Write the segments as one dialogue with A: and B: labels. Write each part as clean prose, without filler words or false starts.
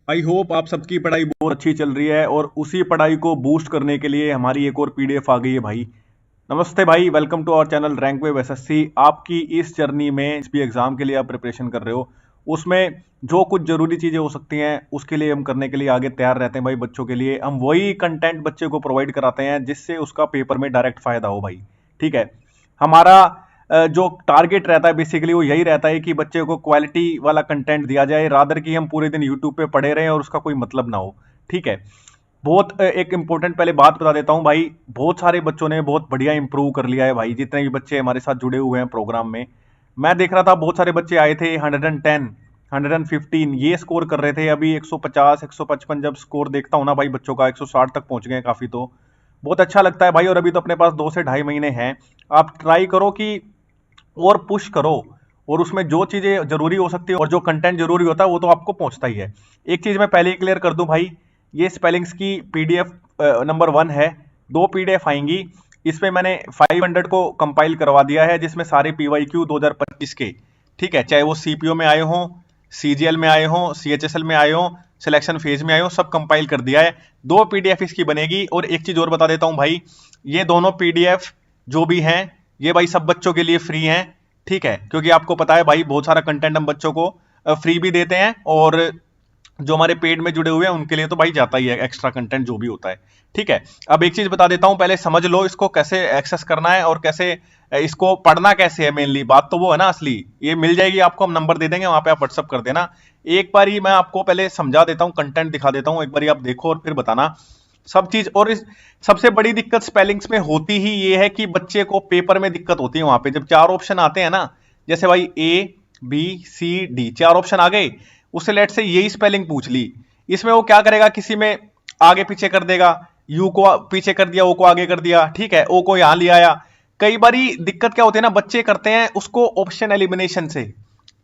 A: I hope आप सबकी पढ़ाई बहुत अच्छी चल रही है और उसी पढ़ाई को बूस्ट करने के लिए हमारी एक और पीडीएफ आ गई है भाई। नमस्ते भाई, welcome to our channel rank wave SSC. आपकी इस जर्नी में जिस भी एग्जाम के लिए आप प्रिपरेशन कर रहे हो उसमें जो कुछ जरूरी चीजें हो सकती हैं उसके लिए हम करने के लिए आगे तैयार रहते हैं भाई। बच्चों के लिए हम वही कंटेंट बच्चे को प्रोवाइड कराते हैं जिससे उसका पेपर में डायरेक्ट फायदा हो भाई। ठीक है, हमारा जो टारगेट रहता है बेसिकली वो यही रहता है कि बच्चे को क्वालिटी वाला कंटेंट दिया जाए, रादर कि हम पूरे दिन यूट्यूब पे पढ़े रहें और उसका कोई मतलब ना हो। ठीक है, बहुत एक इंपॉर्टेंट पहले बात बता देता हूं भाई। बहुत सारे बच्चों ने बहुत बढ़िया इंप्रूव कर लिया है भाई, जितने भी बच्चे हमारे साथ जुड़े हुए हैं प्रोग्राम में। मैं देख रहा था बहुत सारे बच्चे आए थे 110 115 ये स्कोर कर रहे थे। अभी 150 155 जब स्कोर देखता हूं ना भाई बच्चों का, 160 तक पहुंच गए हैं काफी। तो बहुत अच्छा लगता है भाई। और अभी तो अपने पास 2 से ढाई महीने हैं। आप ट्राई करो कि और पुश करो, और उसमें जो चीजें जरूरी हो सकती है और जो कंटेंट जरूरी होता है वो तो आपको पहुंचता ही है। एक चीज मैं पहले ही क्लियर कर दूं भाई, ये स्पेलिंग्स की पीडीएफ नंबर 1 है। 2 पीडीएफ आएंगी, इसमें मैंने 500 को कंपाइल करवा दिया है जिसमें सारे पीवाईक्यू 2025 के, ठीक है, चाहे वो सीपीओ में आए हों, सीजीएल में आए हों, सीएचएसएल में आए हों, सिलेक्शन फेज में आए हो, सब कंपाइल कर दिया है। 2 पीडीएफ इसकी बनेगी। और एक चीज और बता देता हूं भाई, ये दोनों पीडीएफ जो भी हैं ये भाई सब बच्चों के लिए फ्री हैं। ठीक है, क्योंकि आपको पता है भाई बहुत सारा कंटेंट हम बच्चों को फ्री भी देते हैं, और जो हमारे पेड में जुड़े हुए हैं उनके लिए तो भाई जाता ही है एक्स्ट्रा कंटेंट जो भी होता है। ठीक है, अब एक चीज बता देता हूं, पहले समझ लो इसको कैसे एक्सेस करना है और कैसे इसको पढ़ना कैसे है। मेनली बात तो वो है ना, असली ये मिल जाएगी आपको, हम नंबर दे देंगे, वहां पे आप व्हाट्सअप कर देना। एक बार ही मैं आपको पहले समझा देता हूँ, कंटेंट दिखा देता हूँ, एक बार आप देखो और फिर बताना सब चीज। और इस सबसे बड़ी दिक्कत स्पेलिंग्स में होती ही ये है कि बच्चे को पेपर में दिक्कत होती है। वहां पे जब 4 ऑप्शन आते हैं ना, जैसे भाई A B C D 4 option आ गए, उससे लेट से यही स्पेलिंग पूछ ली, इसमें वो क्या करेगा, किसी में आगे पीछे कर देगा, यू को पीछे कर दिया, ओ को आगे कर दिया, ठीक है, ओ को यहां ले आया। कई बारी दिक्कत क्या होती है ना, बच्चे करते हैं उसको ऑप्शन एलिमिनेशन से।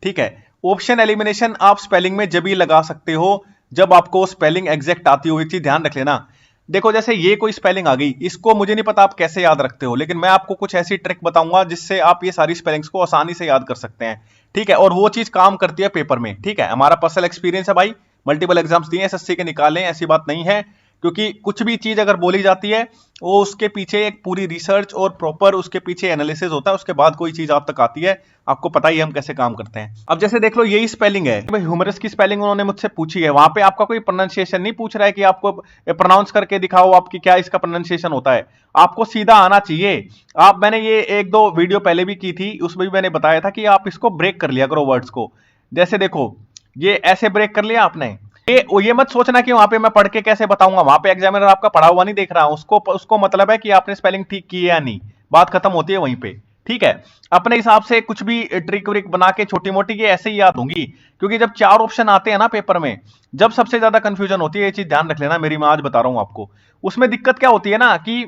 A: ठीक है, ऑप्शन एलिमिनेशन आप स्पेलिंग में जब ही लगा सकते हो जब आपको स्पेलिंग एग्जैक्ट आती हो। एक चीज ध्यान रख लेना, देखो जैसे ये कोई स्पेलिंग आ गई, इसको मुझे नहीं पता आप कैसे याद रखते हो, लेकिन मैं आपको कुछ ऐसी ट्रिक बताऊंगा जिससे आप ये सारी स्पेलिंग्स को आसानी से याद कर सकते हैं। ठीक है, और वो चीज काम करती है पेपर में। ठीक है, हमारा पर्सनल एक्सपीरियंस है भाई, मल्टीपल एग्जाम्स दिए एसएससी के, निकाले, ऐसी बात नहीं है। क्योंकि कुछ भी चीज अगर बोली जाती है वो उसके पीछे एक पूरी रिसर्च और प्रॉपर उसके पीछे एनालिसिस होता है, उसके बाद कोई चीज आप तक आती है। आपको पता ही है हम कैसे काम करते हैं। अब जैसे देख लो यही स्पेलिंग है भाई, ह्यूमरस की स्पेलिंग उन्होंने मुझसे पूछी है, वहां पे आपका कोई प्रोनाउंसिएशन नहीं पूछ रहा है कि आपको प्रोनाउंस करके दिखाओ आपकी क्या इसका प्रोनाउंसिएशन होता है, आपको सीधा आना चाहिए। आप मैंने ये एक दो वीडियो पहले भी की थी, उसमें भी मैंने बताया था कि आप इसको ब्रेक कर लिया करो वर्ड्स को। जैसे देखो ये ऐसे ब्रेक कर लिया आपने, ये मत सोचना कि वहां पे मैं पढ़ के कैसे बताऊंगा, वहां पे एग्जामिनर आपका पढ़ा हुआ नहीं देख रहा, उसको उसको मतलब है कि आपने स्पेलिंग ठीक की है या नहीं, बात खत्म होती है वहीं पे। ठीक है, अपने हिसाब से कुछ भी ट्रिक व्रिक बना के छोटी मोटी ये ऐसे ही याद होंगी, क्योंकि जब 4 ऑप्शन आते हैं ना पेपर में, जब सबसे ज्यादा कंफ्यूजन होती है, ये चीज ध्यान रख लेना मेरी, मैं आज बता रहा हूं आपको। उसमें दिक्कत क्या होती है ना कि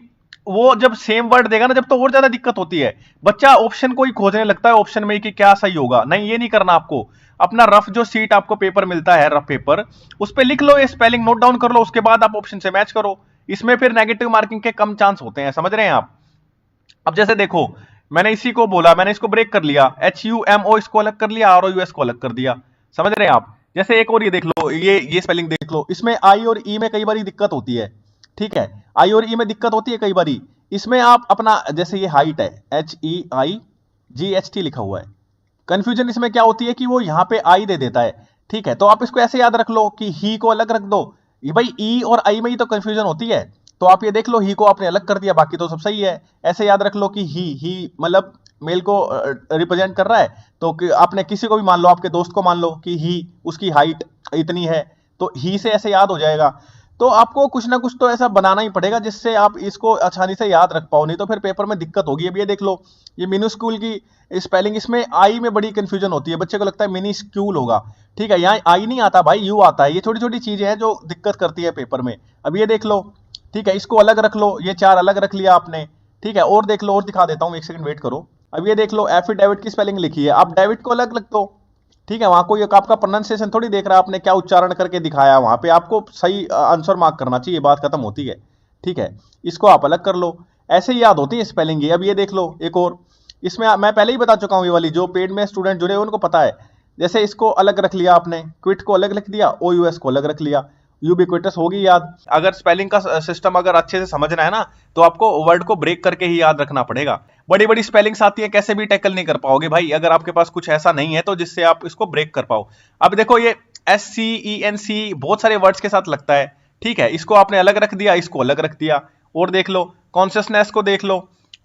A: वो जब सेम वर्ड देगा ना, जब तो और ज्यादा दिक्कत होती है। बच्चा ऑप्शन को ही खोजने लगता है ऑप्शन में कि क्या सही होगा। नहीं, ये नहीं करना आपको। अपना रफ जो सीट आपको पेपर मिलता है, रफ पेपर, उस पर लिख लो ये स्पेलिंग, नोट डाउन कर लो, उसके बाद आप ऑप्शन से मैच करो। इसमें फिर नेगेटिव मार्किंग के कम चांस होते हैं, समझ रहे हैं आप। अब जैसे देखो मैंने इसी को बोला, मैंने इसको ब्रेक कर लिया, HUMO इसको अलग कर लिया, ROUS को अलग कर दिया, समझ रहे हैं आप। जैसे एक और ये देख लो, ये स्पेलिंग देख लो, इसमें आई और ई में कई बारी दिक्कत होती है। ठीक है, आई और ई में दिक्कत होती है कई बारी। इसमें आप अपना जैसे ये हाइट है, HEIGHT लिखा हुआ है, कंफ्यूजन इसमें क्या होती है कि वो यहां पे आई दे देता है। ठीक है, तो आप इसको ऐसे याद रख लो कि ही को अलग रख दो। ये भाई ई और आई में ही तो कंफ्यूजन होती है, तो आप ये देख लो ही को आपने अलग कर दिया, बाकी तो सब सही है। ऐसे याद रख लो कि ही मतलब मेल को रिप्रेजेंट कर रहा है, तो आपने किसी को भी मान लो, आपके दोस्त को मान लो कि ही, उसकी हाइट इतनी है, तो ही से ऐसे याद हो जाएगा। तो आपको कुछ ना कुछ तो ऐसा बनाना ही पड़ेगा जिससे आप इसको आसानी से याद रख पाओ, नहीं तो फिर पेपर में दिक्कत होगी। अब ये देख लो, ये मिनिस्क्यूल की स्पेलिंग, इसमें आई में बड़ी कंफ्यूजन होती है, बच्चे को लगता है मिनी स्क्यूल होगा। ठीक है, यहाँ आई नहीं आता भाई, यू आता है। ये छोटी छोटी चीजें हैं जो दिक्कत करती है पेपर में। अब ये देख लो, ठीक है, इसको अलग रख लो, ये 4 अलग रख लिया आपने। ठीक है, और देख लो, और दिखा देता हूँ, एक सेकंड वेट करो। अब ये देख लो, एफिडेविट की स्पेलिंग लिखी है, आप डेविड को अलग रख दो। ठीक है, वहां कोई आपका प्रोनाउंसिएशन थोड़ी देख रहा है, आपने क्या उच्चारण करके दिखाया, वहां पे आपको सही आंसर मार्क करना चाहिए, बात खत्म होती है। ठीक है, इसको आप अलग कर लो, ऐसे ही याद होती है स्पेलिंग। अब ये देख लो एक और, इसमें मैं पहले ही बता चुका हूं, ये वाली जो पेड में स्टूडेंट जुड़े हैं उनको पता है। जैसे इसको अलग रख लिया आपने, क्विट को अलग रख दिया, OUS को अलग रख लिया, यूबिक्विटस होगी याद। अगर स्पेलिंग का सिस्टम अगर अच्छे से समझना है ना, तो आपको वर्ड को ब्रेक करके ही याद रखना पड़ेगा। बड़ी बड़ी स्पेलिंग्स आती है, कैसे भी टैकल नहीं कर पाओगे भाई, अगर आपके पास कुछ ऐसा नहीं है तो जिससे आप इसको ब्रेक कर पाओ। अब देखो ये SCENC बहुत सारे वर्ड्स के साथ लगता है, ठीक है, इसको आपने अलग रख दिया, इसको अलग रख दिया। और देख लो कॉन्शियसनेस को देख लो,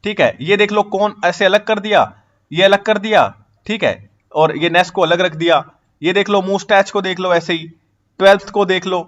A: ठीक है, ये देख लो कौन ऐसे अलग कर दिया, ये अलग कर दिया, ठीक है, और ये नेस को अलग रख दिया। ये देख लो मूस्टैच को देख लो ऐसे ही, 12th को देख लो।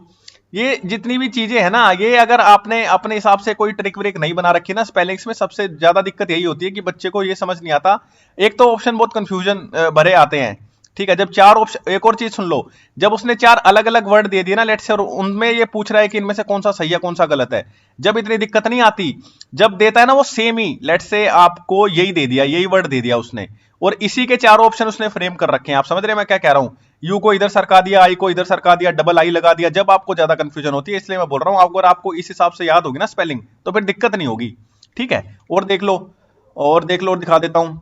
A: ये जितनी भी चीजें हैं ना, ये अगर आपने अपने हिसाब से कोई ट्रिक व्रिक नहीं बना रखी ना, स्पेलिंग्स में सबसे ज्यादा दिक्कत यही होती है कि बच्चे को ये समझ नहीं आता। एक तो ऑप्शन बहुत कंफ्यूजन भरे आते हैं, ठीक है, जब चार ऑप्शन, एक और चीज सुन लो, जब उसने चार अलग अलग वर्ड दे दिए ना लेट से, और उनमें ये पूछ रहा है कि इनमें से कौन सा सही है कौन सा गलत है, जब इतनी दिक्कत नहीं आती। जब देता है ना वो सेम ही, लेट से आपको यही दे दिया, यही वर्ड दे दिया उसने, और इसी के चारों ऑप्शन उसने फ्रेम कर रखे हैं। आप समझ रहे हैं मैं क्या कह रहा हूं? यू को इधर सरका दिया, आई को इधर सरका दिया, डबल आई लगा दिया, जब आपको ज्यादा कंफ्यूजन होती है, इसलिए मैं बोल रहा हूं, अगर आपको इस हिसाब से याद होगी ना स्पेलिंग, तो फिर दिक्कत नहीं होगी, ठीक है। और देख लो, और देख लो, और दिखा देता हूं।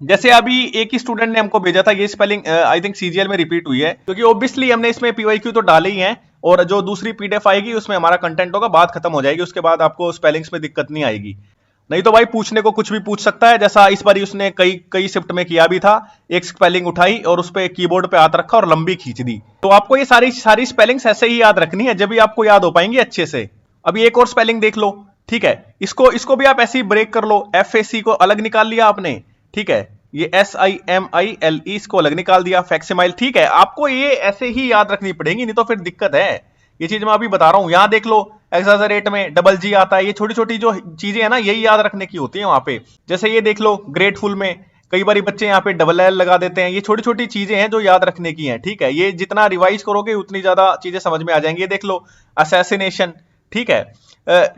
A: जैसे अभी एक ही स्टूडेंट ने हमको भेजा था, ये स्पेलिंग आई थिंक CGL में रिपीट हुई है, क्योंकि ऑब्वियसली हमने इसमें PYQ तो डाले ही हैं, और जो दूसरी PDF आएगी उसमें हमारा कंटेंट होगा, बात खत्म हो जाएगी, उसके बाद आपको स्पेलिंग्स में दिक्कत नहीं आएगी। नहीं तो भाई पूछने को कुछ भी पूछ सकता है, जैसा इस बार उसने कई कई शिफ्ट में किया भी था, एक स्पेलिंग उठाई और उस पर कीबोर्ड पे हाथ रखा और लंबी खींच दी। तो आपको ये सारी सारी स्पेलिंग्स ऐसे ही याद रखनी है, जब भी आपको याद हो पाएंगे अच्छे से। अभी एक और स्पेलिंग देख लो, ठीक है, इसको भी आप ऐसे ही ब्रेक कर लो। FAC को अलग निकाल लिया आपने, ठीक है, ये SIMILE इसको अलग निकाल दिया, फैक्सिमाइल, ठीक है। आपको ये ऐसे ही याद रखनी पड़ेगी, नहीं तो फिर दिक्कत है। ये चीज मैं अभी बता रहा हूं। यहां देख लो एक्साजरेट में डबल G आता है, ये छोटी छोटी जो चीजें है ना, यही याद रखने की होती है वहां पे। जैसे ये देख लो ग्रेटफुल में कई बार बच्चे यहाँ पे डबल L लगा देते हैं, ये छोटी छोटी चीजें हैं जो याद रखने की हैं, ठीक है। ये जितना रिवाइज करोगे उतनी ज्यादा चीजें समझ में आ जाएंगी। ये देख लो असैसिनेशन, ठीक है,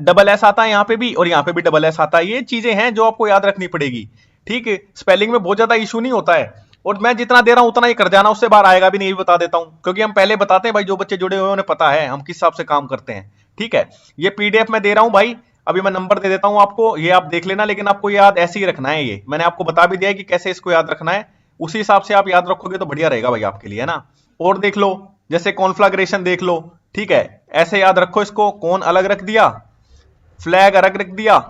A: डबल S आता है यहाँ पे भी, और यहाँ पे भी डबल S आता है। ये चीजें हैं जो आपको याद रखनी पड़ेगी, ठीक है। स्पेलिंग में बहुत ज्यादा इशू नहीं होता है, और मैं जितना दे रहा हूं उतना ही कर जाना, उससे बाहर आएगा भी नहीं, ये भी बता देता हूं, क्योंकि हम पहले बताते हैं भाई, जो बच्चे जुड़े हुए हैं उन्हें पता है हम किस हिसाब से काम करते हैं, ठीक है। ये PDF में दे रहा हूं भाई, अभी मैं नंबर दे देता हूं आपको, ये आप देख लेना, लेकिन आपको याद ऐसे ही रखना है। ये मैंने आपको बता भी दिया है कि कैसे इसको याद रखना है, उसी हिसाब से आप याद रखोगे तो बढ़िया रहेगा भाई आपके लिए, है ना। और देख लो, जैसे कॉन्फ्लैग्रेशन देख लो, ठीक है, ऐसे याद रखो इसको, कौन अलग रख दिया, फ्लैग अलग रख दिया,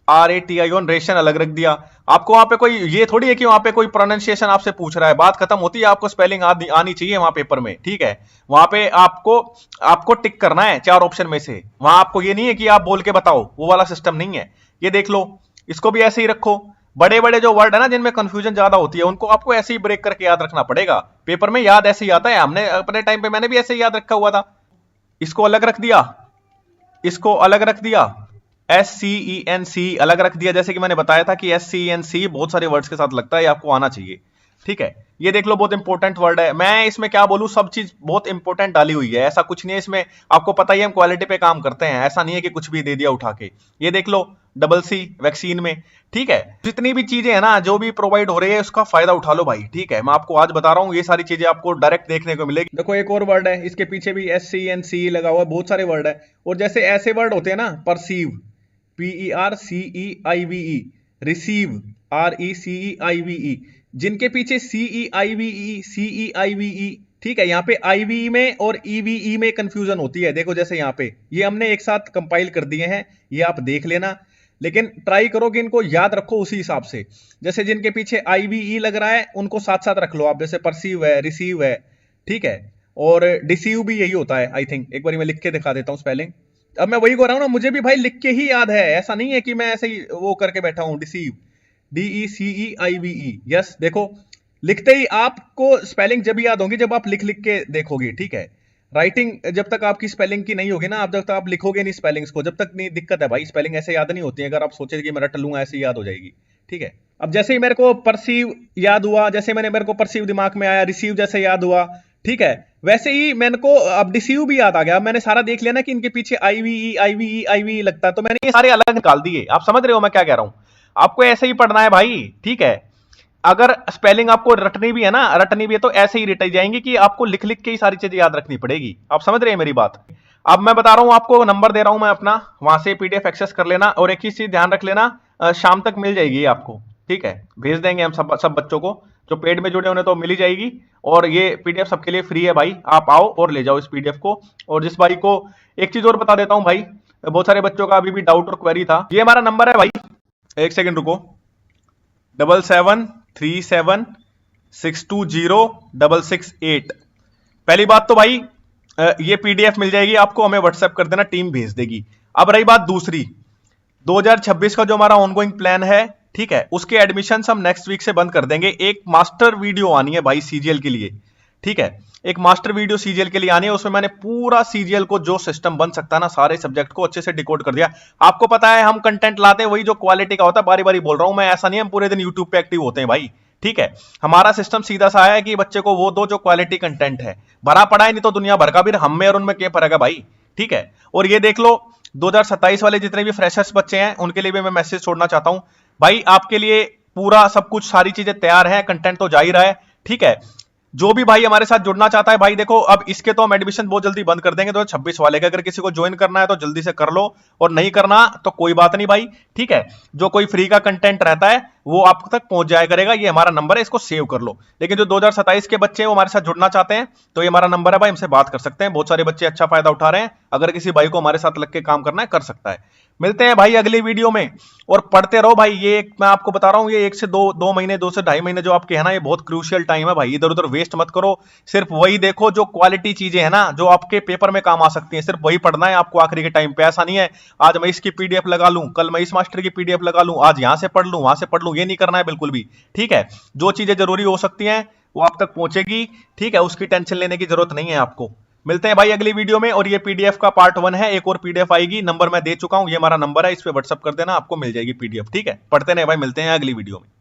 A: RATION रेशन अलग रख दिया। आपको वहां पे कोई ये थोड़ी है कि वहां पे कोई प्रोनाउंसिएशन आपसे पूछ रहा है, बात खत्म होती है, आपको स्पेलिंग आनी चाहिए वहां पेपर में, ठीक है। वहां पे आपको टिक करना है चार ऑप्शन में से, वहां आपको ये नहीं है कि आप बोल के बताओ, वो वाला सिस्टम नहीं है। ये देख लो, इसको भी ऐसे ही रखो। बड़े बड़े जो वर्ड है ना जिनमें कंफ्यूजन ज्यादा होती है, उनको आपको ऐसे ही ब्रेक करके याद रखना पड़ेगा, पेपर में याद ऐसे ही आता है। हमने अपने टाइम पे, मैंने भी ऐसे ही याद रखा हुआ था। इसको अलग रख दिया, इसको अलग रख दिया, SCENC अलग रख दिया, जैसे कि मैंने बताया था कि SCENC बहुत सारे वर्ड्स के साथ लगता है, आपको आना चाहिए, ठीक है। ये देख लो बहुत इंपॉर्टेंट वर्ड है, मैं इसमें क्या बोलूं, सब चीज बहुत इंपॉर्टेंट डाली हुई है, ऐसा कुछ नहीं है इसमें। आपको पता ही है हम क्वालिटी पे काम करते हैं, ऐसा नहीं है कि कुछ भी दे दिया उठा के। ये देख लो डबल C वैक्सीन में, ठीक है। जितनी भी चीजें है ना जो भी प्रोवाइड हो रही है, उसका फायदा उठा लो भाई, ठीक है। मैं आपको आज बता रहा हूँ, ये सारी चीजें आपको डायरेक्ट देखने को मिलेगी। देखो एक और वर्ड है, इसके पीछे भी SCENC लगा हुआ है, बहुत सारे वर्ड है। और जैसे ऐसे वर्ड होते हैं ना, परसीव, PERCEIVE, रिसीव, RECEIVE, जिनके पीछे CEIVE, ठीक है। यहाँ पे IVE में और EVE में कंफ्यूजन होती है। देखो जैसे यहाँ पे ये हमने एक साथ कंपाइल कर दिए हैं, ये आप देख लेना, लेकिन ट्राई करो कि इनको याद रखो उसी हिसाब से। जैसे जिनके पीछे IVE लग रहा है उनको साथ साथ रख लो आप, जैसे परसीव है, रिसीव है, ठीक है। और डिसीव भी यही होता है आई थिंक, एक बार मैं लिख के दिखा देता हूँ स्पेलिंग। अब मैं वही कर रहा हूँ ना, मुझे भी भाई लिख के ही याद है, ऐसा नहीं है कि मैं ऐसे ही वो करके बैठा हूँ। Deceive, DECEIVE, yes. देखो लिखते ही आपको स्पेलिंग जब याद होगी जब आप लिख लिख के देखोगे, ठीक है। राइटिंग जब तक आपकी स्पेलिंग की नहीं होगी ना, आप जब तक आप लिखोगे नहीं स्पेलिंग्स को, जब तक नहीं, दिक्कत है भाई। स्पेलिंग ऐसे याद नहीं होती है, अगर आप सोचे कि मैं रट लूंगा ऐसे याद हो जाएगी, ठीक है। अब जैसे ही मेरे को परसीव याद हुआ, जैसे मेरे को परसीव दिमाग में आया, रिसीव जैसे याद हुआ, ठीक है, वैसे ही मेरे को अब डिसीव भी याद आ गया। मैंने सारा देख लिया ना कि इनके पीछे IVE लगता है, तो मैंने ये सारे अलग निकाल दिए। आप समझ रहे हो मैं क्या कह रहा हूं? आपको ऐसे ही पढ़ना है भाई, ठीक है। अगर स्पेलिंग आपको रटनी भी है ना, रटनी भी है तो ऐसे ही रटाई जाएंगी कि आपको लिख लिख के ही सारी चीजें याद रखनी पड़ेगी। आप समझ रहे हैं मेरी बात? अब मैं बता रहा हूं आपको, नंबर दे रहा हूं मैं अपना, वहां से PDF एक्सेस कर लेना। और एक ही चीज ध्यान रख लेना, शाम तक मिल जाएगी आपको, ठीक है। भेज देंगे हम सब बच्चों को, जो पेड में जुड़े उन्हें तो मिल ही जाएगी, और ये पीडीएफ सबके लिए फ्री है भाई, आप आओ और ले जाओ इस पीडीएफ को। और जिस भाई को, एक चीज और बता देता हूं भाई, बहुत सारे बच्चों का अभी भी डाउट और क्वेरी था, ये हमारा नंबर है भाई, एक सेकंड रुको, 7737620668। पहली बात तो भाई ये पीडीएफ मिल जाएगी आपको, हमें व्हाट्सएप कर देना, टीम भेज देगी। अब रही बात दूसरी, 2026 का जो हमारा ऑनगोइंग प्लान है, ठीक है, उसके एडमिशन हम नेक्स्ट वीक से बंद कर देंगे। एक मास्टर वीडियो आनी है भाई सीजीएल के लिए, ठीक है, एक मास्टर वीडियो सीजीएल के लिए आनी है, उसमें मैंने पूरा सीजीएल को जो सिस्टम बन सकता है ना, सारे सब्जेक्ट को अच्छे से डिकोड कर दिया। आपको पता है हम कंटेंट लाते हैं वही जो क्वालिटी का होता है, बारी बारी बोल रहा हूं मैं, ऐसा नहीं हम पूरे दिन यूट्यूब पे एक्टिव होते हैं भाई, ठीक है। हमारा सिस्टम सीधा सा है कि बच्चे को वो दो जो क्वालिटी कंटेंट है, भरा पड़ा है, नहीं तो दुनिया भर का भी, हम में और उनमें क्या फर्क है भाई, ठीक है। और ये देख लो 2027 वाले जितने भी फ्रेशर्स बच्चे हैं उनके लिए भी मैं मैसेज छोड़ना चाहता हूं भाई, आपके लिए पूरा सब कुछ, सारी चीजें तैयार है, कंटेंट तो जा ही रहा है, ठीक है। जो भी भाई हमारे साथ जुड़ना चाहता है भाई, देखो अब इसके तो हम एडमिशन बहुत जल्दी बंद कर देंगे 2026 वाले का, अगर किसी को ज्वाइन करना है तो जल्दी से कर लो, और नहीं करना तो कोई बात नहीं भाई, ठीक है। जो कोई फ्री का कंटेंट रहता है वो आप तक पहुंच जाया करेगा, ये हमारा नंबर है, इसको सेव कर लो। लेकिन जो 2027 के बच्चे हैं वो हमारे साथ जुड़ना चाहते हैं तो ये हमारा नंबर है भाई, हमसे बात कर सकते हैं, बहुत सारे बच्चे अच्छा फायदा उठा रहे हैं, अगर किसी भाई को हमारे साथ लग के काम करना है कर सकता है। मिलते हैं भाई अगली वीडियो में, और पढ़ते रहो भाई, ये मैं आपको बता रहा हूं, ये 1 से 2 महीने, 2 से 2.5 महीने जो आपके है ना, ये बहुत क्रूशियल टाइम है भाई, इधर उधर वेस्ट मत करो, सिर्फ वही देखो जो क्वालिटी चीजें है ना, जो आपके पेपर में काम आ सकती हैं, सिर्फ वही पढ़ना है आपको आखिरी के टाइम पे। ऐसा नहीं है आज मैं इसकी पीडीएफ लगा लूं, कल मैं इस मास्टर की पीडीएफ लगा लूं, आज यहां से पढ़ लूं वहां से पढ़ लूं, ये नहीं करना है बिल्कुल भी, ठीक है। जो चीजें जरूरी हो सकती हैं वो आप तक पहुंचेगी, ठीक है, उसकी टेंशन लेने की जरूरत नहीं है आपको। मिलते हैं भाई अगली वीडियो में, और ये पीडीएफ का पार्ट 1 है, एक और पीडीएफ आएगी, नंबर मैं दे चुका हूं, ये हमारा नंबर है, इस पे व्हाट्सएप कर देना, आपको मिल जाएगी पीडीएफ, ठीक है। पढ़ते नहीं भाई, मिलते हैं अगली वीडियो में।